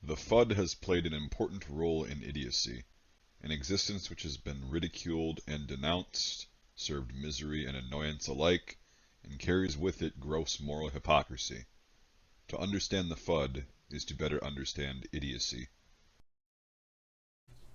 The FUD has played an important role in idiocy, an existence which has been ridiculed and denounced, served misery and annoyance alike, and carries with it gross moral hypocrisy. To understand the FUD is to better understand idiocy.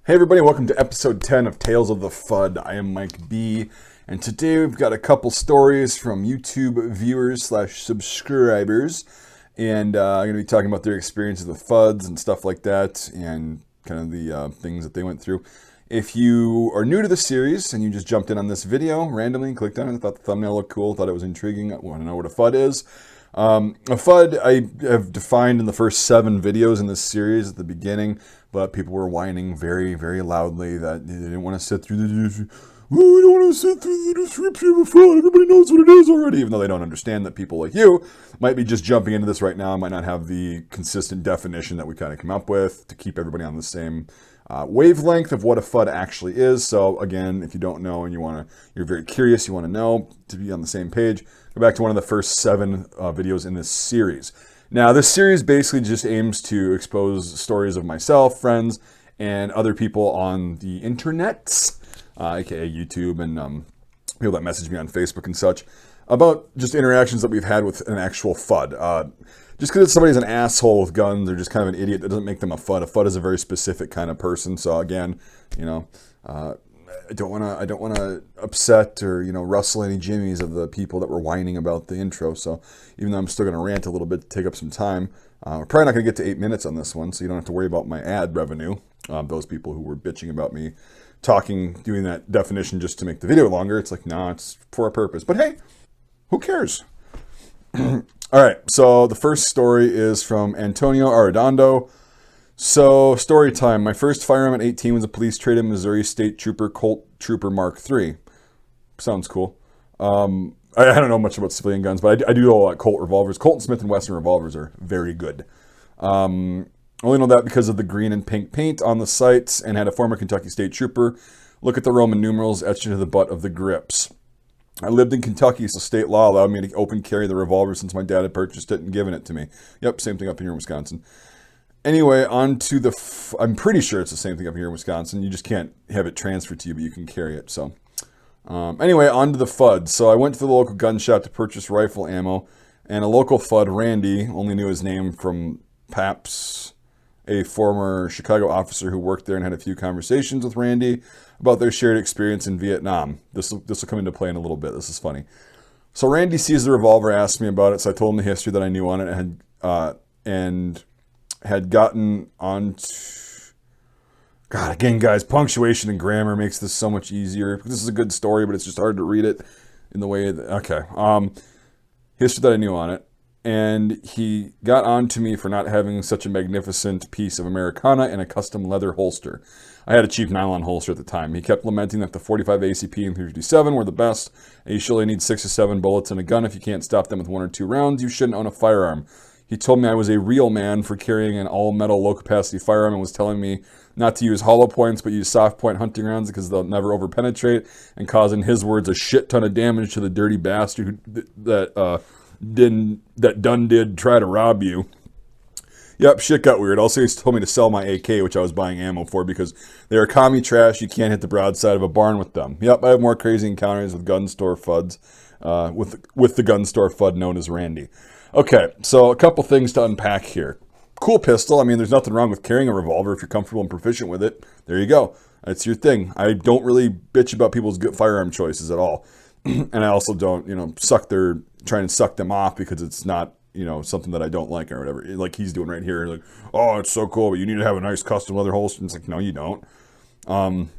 Hey everybody, welcome to episode 10 of Tales of the FUD. I am Mike B, and today we've got a couple stories from YouTube viewers slash subscribers, and I'm going to be talking about their experiences with FUDs and stuff like that, and kind of the things that they went through. If you are new to the series and you just jumped in on this video randomly and clicked on it, thought the thumbnail looked cool, thought it was intriguing, want to know what a FUD is. A FUD I have defined in the first 7 videos in this series at the beginning, but people were whining very, very loudly that they didn't want to sit through the description. Oh, I don't want to sit through the description of a FUD. Everybody knows what it is already, even though they don't understand that people like you might be just jumping into this right now and might not have the consistent definition that we kind of come up with to keep everybody on the same wavelength of what a FUD actually is. So again, if you don't know and you're very curious, you want to know to be on the same page, go back to one of the first 7 videos in this series. Now, this series basically just aims to expose stories of myself, friends, and other people on the internets, aka YouTube, and people that message me on Facebook and such, about just interactions that we've had with an actual FUD. Just because somebody's an asshole with guns or just kind of an idiot, that doesn't make them a FUD. A FUD is a very specific kind of person. So again, I don't want to upset or rustle any jimmies of the people that were whining about the intro. So even though I'm still going to rant a little bit to take up some time, we're probably not going to get to 8 minutes on this one, so you don't have to worry about my ad revenue. Those people who were bitching about me doing that definition just to make the video longer, it's like, nah, it's for a purpose. But hey, who cares? All right, so the first story is from Antonio Arredondo. So, story time. My first firearm at 18 was a police trade-in Missouri State Trooper Colt Trooper Mark III. Sounds cool. I don't know much about civilian guns, but I do know about Colt revolvers. Colt and Smith & Wesson revolvers are very good. Only know that because of the green and pink paint on the sights, and had a former Kentucky State Trooper look at the Roman numerals etched into the butt of the grips. I lived in Kentucky, so state law allowed me to open carry the revolver since my dad had purchased it and given it to me. Yep, same thing up here in Wisconsin. Anyway, on to I'm pretty sure it's the same thing up here in Wisconsin. You just can't have it transferred to you, but you can carry it. So anyway, on to the FUD. So I went to the local gun shop to purchase rifle ammo, and a local FUD, Randy, only knew his name from Paps, a former Chicago officer who worked there, and had a few conversations with Randy about their shared experience in Vietnam. This will come into play in a little bit. This is funny. So Randy sees the revolver, asked me about it, so I told him the history that I knew on it, and had gotten on God, again, guys, punctuation and grammar makes this so much easier. This is a good story, but it's just hard to read it in the way that, okay. History that I knew on it. And he got on to me for not having such a magnificent piece of Americana and a custom leather holster. I had a cheap nylon holster at the time. He kept lamenting that the 45 ACP and 357 were the best, and you surely need 6 or 7 bullets in a gun. If you can't stop them with 1 or 2 rounds, you shouldn't own a firearm. He told me I was a real man for carrying an all-metal, low-capacity firearm, and was telling me not to use hollow points, but use soft-point hunting rounds because they'll never over-penetrate, and cause, in his words, a shit ton of damage to the dirty bastard that done did try to rob you. Yep, shit got weird. Also, he told me to sell my AK, which I was buying ammo for, because they are commie trash. You can't hit the broadside of a barn with them. Yep, I have more crazy encounters with gun store FUDs, with the gun store FUD known as Randy. Okay, so a couple things to unpack here. Cool pistol. I mean, there's nothing wrong with carrying a revolver if you're comfortable and proficient with it. There you go. That's your thing. I don't really bitch about people's good firearm choices at all. And I also don't, trying to suck them off because it's not, something that I don't like or whatever. Like he's doing right here. Like, oh, it's so cool, but you need to have a nice custom leather holster. And it's like, no, you don't. And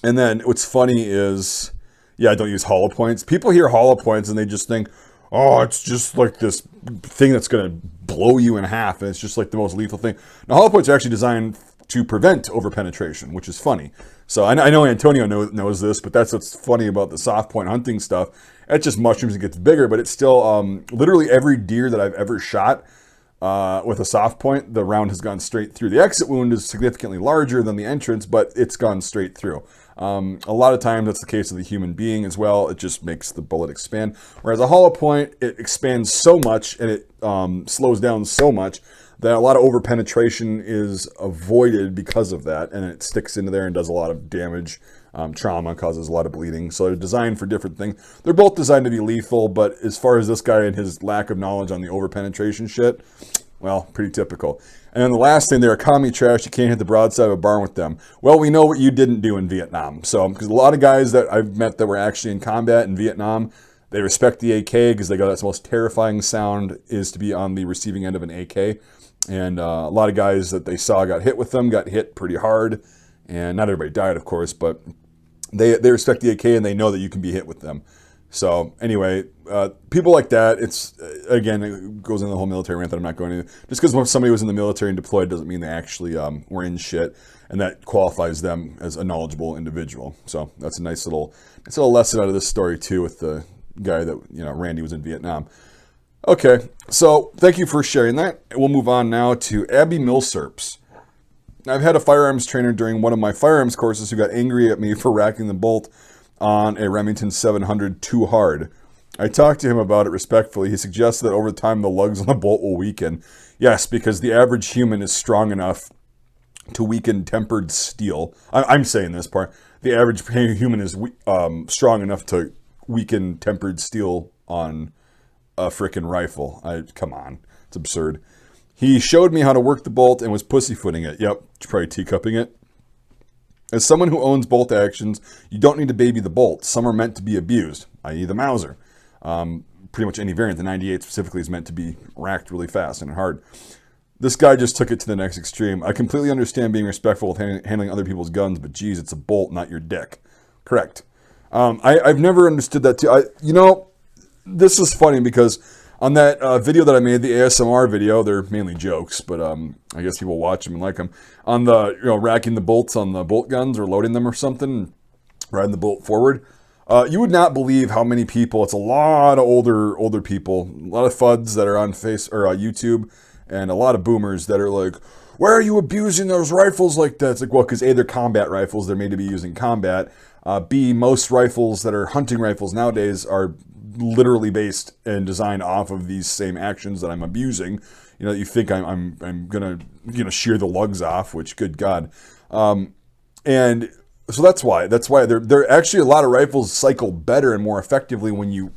then what's funny is, I don't use hollow points. People hear hollow points and they just think, oh, it's just like this thing that's going to blow you in half, and it's just like the most lethal thing. Now, hollow points are actually designed to prevent overpenetration, which is funny. So I know Antonio knows this, but that's what's funny about the soft point hunting stuff. It just mushrooms and gets bigger, but it's still literally every deer that I've ever shot with a soft point, the round has gone straight through. The exit wound is significantly larger than the entrance, but it's gone straight through. A lot of times that's the case of the human being as well. It just makes the bullet expand. Whereas a hollow point, it expands so much and it slows down so much that a lot of overpenetration is avoided because of that, and it sticks into there and does a lot of damage. Trauma causes a lot of bleeding. So they're designed for different things. They're both designed to be lethal, but as far as this guy and his lack of knowledge on the overpenetration shit, well, pretty typical. And then the last thing, they're a commie trash. You can't hit the broadside of a barn with them. Well, we know what you didn't do in Vietnam. So, because a lot of guys that I've met that were actually in combat in Vietnam, they respect the AK because they go, that's the most terrifying sound is to be on the receiving end of an AK. And a lot of guys that they saw got hit with them, got hit pretty hard. And not everybody died, of course, but they respect the AK and they know that you can be hit with them. So anyway, people like that, it's, again, it goes into the whole military rant that I'm not going to. Just because somebody was in the military and deployed doesn't mean they actually were in shit. And that qualifies them as a knowledgeable individual. So that's a nice little lesson out of this story too with the guy that, Randy was in Vietnam. Okay, so thank you for sharing that. We'll move on now to Abby Millserps. I've had a firearms trainer during one of my firearms courses who got angry at me for racking the bolt on a Remington 700 too hard. I talked to him about it respectfully. He suggested that over time the lugs on the bolt will weaken. Yes, because the average human is strong enough to weaken tempered steel. I'm saying this part. The average human is strong enough to weaken tempered steel on a frickin' rifle. Come on. It's absurd. He showed me how to work the bolt and was pussyfooting it. Yep, probably teacupping it. As someone who owns bolt actions, you don't need to baby the bolt. Some are meant to be abused, i.e. the Mauser. Pretty much any variant. The 98 specifically is meant to be racked really fast and hard. This guy just took it to the next extreme. I completely understand being respectful with handling other people's guns, but geez, it's a bolt, not your dick. Correct. I've never understood that too. This is funny because on that video that I made, the ASMR video, they're mainly jokes, but I guess people watch them and like them. On the, racking the bolts on the bolt guns or loading them or something, riding the bolt forward. You would not believe how many people, it's a lot of older people, a lot of FUDs that are on YouTube, and a lot of boomers that are like, why are you abusing those rifles like that? It's like, well, because A, they're combat rifles, they're made to be used in combat. B, most rifles that are hunting rifles nowadays are literally based and designed off of these same actions that I'm abusing. You think I'm gonna shear the lugs off, which good God. And so that's why they're actually, a lot of rifles cycle better and more effectively when you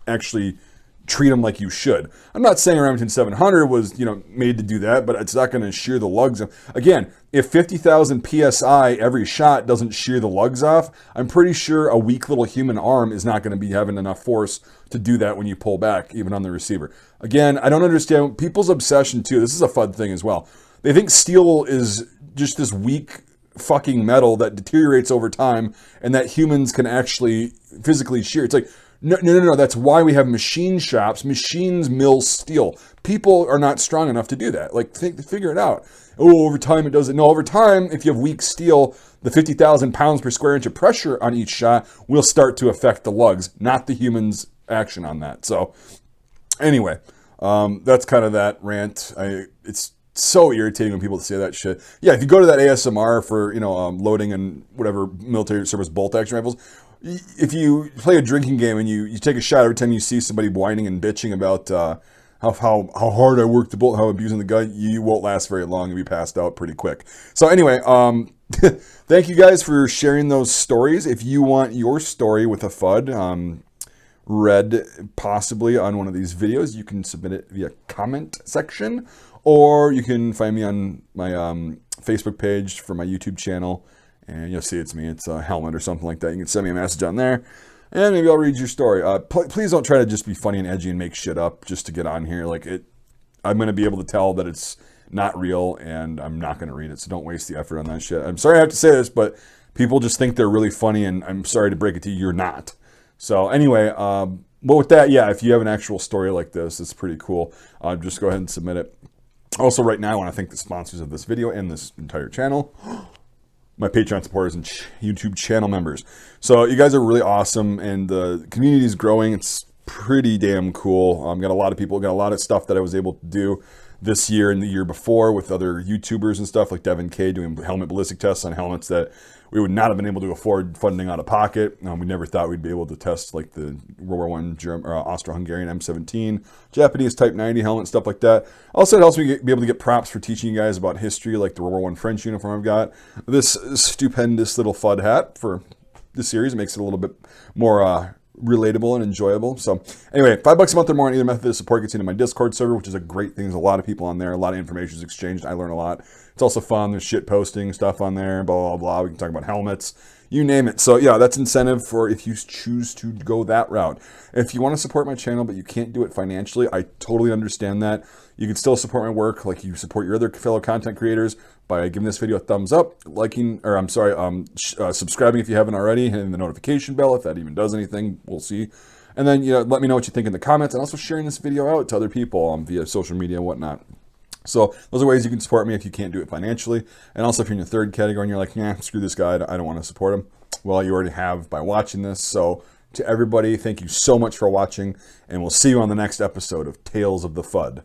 actually treat them like you should. I'm not saying a Remington 700 was, made to do that, but it's not going to shear the lugs. Again, if 50,000 PSI every shot doesn't shear the lugs off, I'm pretty sure a weak little human arm is not going to be having enough force to do that when you pull back, even on the receiver. Again, I don't understand people's obsession too. This is a FUD thing as well. They think steel is just this weak fucking metal that deteriorates over time and that humans can actually physically shear. It's like, no. That's why we have machine shops. Machines mill steel. People are not strong enough to do that. Like, figure it out. Oh, over time it doesn't. No, over time, if you have weak steel, the 50,000 pounds per square inch of pressure on each shot will start to affect the lugs, not the human's action on that. So, anyway, that's kind of that rant. It's so irritating when people say that shit. Yeah, if you go to that ASMR for, loading and whatever military service bolt action rifles, if you play a drinking game and you take a shot every time you see somebody whining and bitching about how hard I worked the bolt, how I'm abusing the gun, you won't last very long. You'll be passed out pretty quick. So anyway, thank you guys for sharing those stories. If you want your story with a FUD read possibly on one of these videos, you can submit it via comment section, or you can find me on my Facebook page for my YouTube channel. And you'll see it's me. It's a helmet or something like that. You can send me a message on there, and maybe I'll read your story. Please don't try to just be funny and edgy and make shit up just to get on here. I'm going to be able to tell that it's not real, and I'm not going to read it. So don't waste the effort on that shit. I'm sorry I have to say this, but people just think they're really funny, and I'm sorry to break it to you, you're not. So anyway, but with that, yeah, if you have an actual story like this, it's pretty cool. Just go ahead and submit it. Also, right now, I want to thank the sponsors of this video and this entire channel. My Patreon supporters and YouTube channel members. So you guys are really awesome, and the community is growing. It's pretty damn cool. Got a lot of people, got a lot of stuff that I was able to do this year and the year before with other YouTubers and stuff like Devin K doing helmet ballistic tests on helmets that we would not have been able to afford funding out of pocket. We never thought we'd be able to test like the World War I Austro-Hungarian M17, Japanese Type 90 helmet, stuff like that. Also, it helps me be able to get props for teaching you guys about history, like the World War I French uniform I've got. This stupendous little FUD hat for the series. It makes it a little bit more relatable and enjoyable. So anyway, $5 a month or more on either method of support gets you into my Discord server, which is a great thing. There's a lot of people on there. A lot of information is exchanged. I learn a lot. It's also fun. There's shit posting stuff on there, blah, blah, blah. We can talk about helmets, you name it. So yeah, that's incentive for if you choose to go that route. If you want to support my channel, but you can't do it financially, I totally understand that. You can still support my work like you support your other fellow content creators by giving this video a thumbs up, subscribing if you haven't already, hitting the notification bell if that even does anything. We'll see. And then let me know what you think in the comments, and also sharing this video out to other people via social media and whatnot. So those are ways you can support me if you can't do it financially. And also if you're in the third category and you're like, nah, screw this guy, I don't want to support him. Well, you already have by watching this. So to everybody, thank you so much for watching, and we'll see you on the next episode of Tales of the FUD.